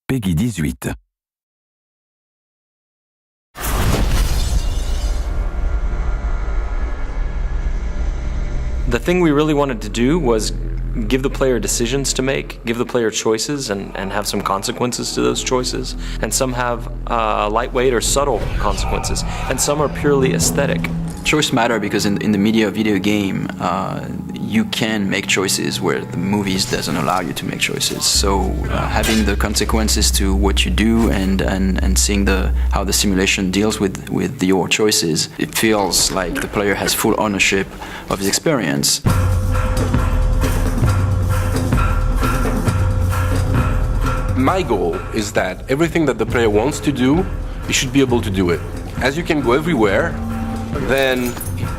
Peggy 18. The thing we really wanted to do was give the player decisions to make, give the player choices and have some consequences to those choices. And some have lightweight or subtle consequences, and some are purely aesthetic. Choice matter because in the media of video game, you can make choices where the movies doesn't allow you to make choices. So having the consequences to what you do and seeing how the simulation deals with your choices, it feels like the player has full ownership of his experience. My goal is that everything that the player wants to do, he should be able to do it. As you can go everywhere, then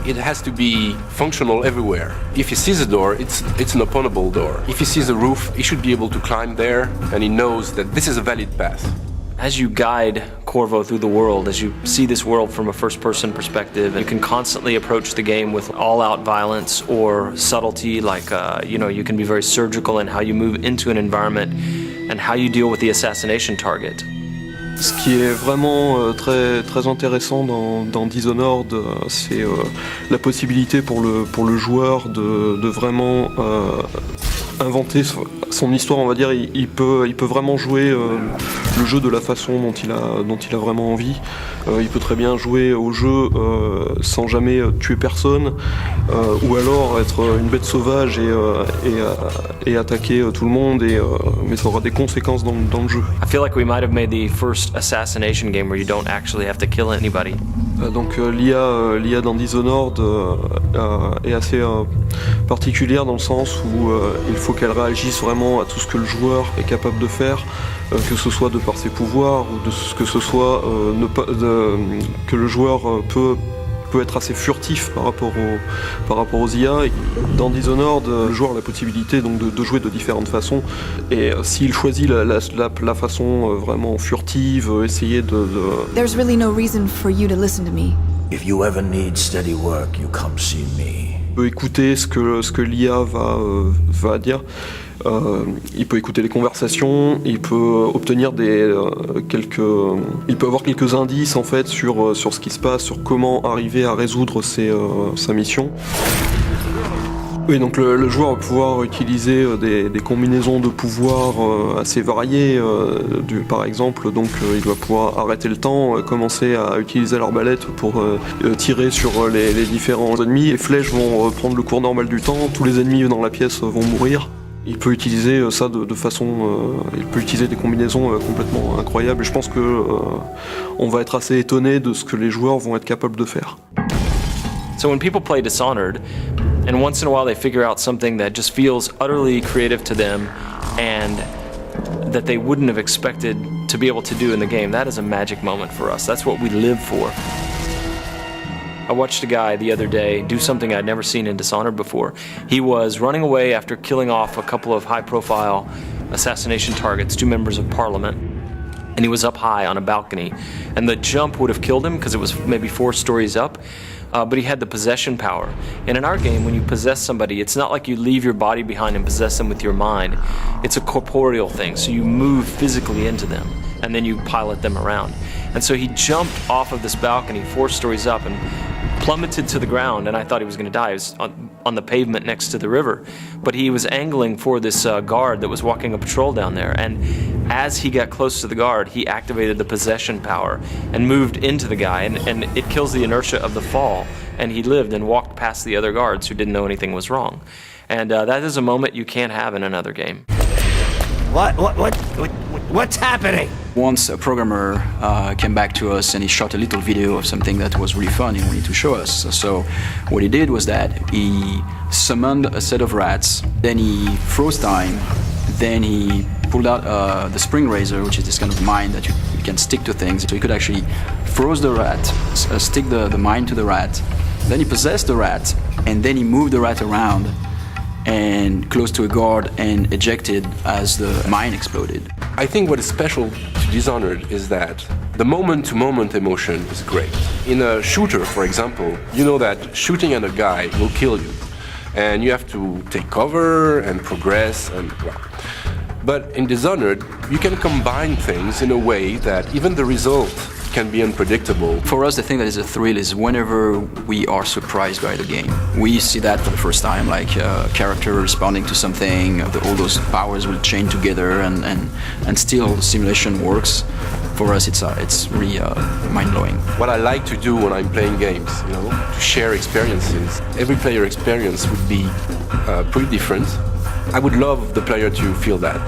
it has to be functional everywhere. If he sees a door, it's an openable door. If he sees a roof, he should be able to climb there, and he knows that this is a valid path. As you guide Corvo through the world, as you see this world from a first-person perspective, you can constantly approach the game with all-out violence or subtlety, like you can be very surgical in how you move into an environment and how you deal with the assassination target. Ce qui est vraiment très, très intéressant dans Dishonored, c'est la possibilité pour le joueur de vraiment inventer son histoire, on va dire. Il peut vraiment jouer le jeu de la façon dont il a vraiment envie. Il peut très bien jouer au jeu sans jamais tuer personne, ou alors être une bête sauvage et attaquer tout le monde, mais ça aura des conséquences dans le jeu. I feel like we might have made the first assassination game where you don't actually have to kill anybody. Donc l'IA dans Dishonored est assez particulière dans le sens où il faut qu'elle réagisse vraiment à tout ce que le joueur est capable de faire, que ce soit de par ses pouvoirs ou de ce que ce soit que le joueur peut être assez furtif par rapport aux IA. Dans Dishonored, le joueur a la possibilité donc de jouer de différentes façons, et s'il choisit la façon vraiment furtive, essayer de... There's really no reason for you to listen to me. If you ever need steady work, you come see me. Il peut écouter ce que l'IA va dire. Il peut écouter les conversations, il peut obtenir il peut avoir quelques indices en fait sur ce qui se passe, sur comment arriver à résoudre sa mission. Oui, donc le joueur va pouvoir utiliser des combinaisons de pouvoirs assez variées. Par exemple, donc il va pouvoir arrêter le temps, commencer à utiliser l'arbalète pour tirer sur les différents ennemis. Les flèches vont prendre le cours normal du temps, tous les ennemis dans la pièce vont mourir. Il peut utiliser ça de façon... il peut utiliser des combinaisons complètement incroyables, et je pense que on va être assez étonné de ce que les joueurs vont être capables de faire. So when people play Dishonored, and once in a while they figure out something that just feels utterly creative to them and that they wouldn't have expected to be able to do in the game, that is a magic moment for us. That's what we live for. I watched a guy the other day do something I'd never seen in Dishonored before. He was running away after killing off a couple of high-profile assassination targets, 2 members of parliament, and he was up high on a balcony. And the jump would have killed him because it was maybe 4 stories up, but he had the possession power. And in our game, when you possess somebody, it's not like you leave your body behind and possess them with your mind. It's a corporeal thing, so you move physically into them, and then you pilot them around. And so he jumped off of this balcony 4 stories up and plummeted to the ground, and I thought he was going to die. He was on the pavement next to the river, but he was angling for this guard that was walking a patrol down there, and as he got close to the guard, he activated the possession power and moved into the guy, and it kills the inertia of the fall, and he lived and walked past the other guards who didn't know anything was wrong. And that is a moment you can't have in another game. What's happening? Once a programmer came back to us and he shot a little video of something that was really fun and wanted to show us. So what he did was that he summoned a set of rats, then he froze time, then he pulled out the spring razor, which is this kind of mine that you can stick to things. So he could actually froze the rat, stick the mine to the rat, then he possessed the rat, and then he moved the rat around and close to a guard and ejected as the mine exploded. I think what is special to Dishonored is that the moment-to-moment emotion is great. In a shooter, for example, you know that shooting at a guy will kill you, and you have to take cover and progress, and well. But in Dishonored, you can combine things in a way that even the result can be unpredictable. For us, the thing that is a thrill is whenever we are surprised by the game. We see that for the first time, like a character responding to something, all those powers will chain together, and still the simulation works. For us, it's really mind-blowing. What I like to do when I'm playing games, to share experiences. Every player experience would be pretty different. I would love the player to feel that.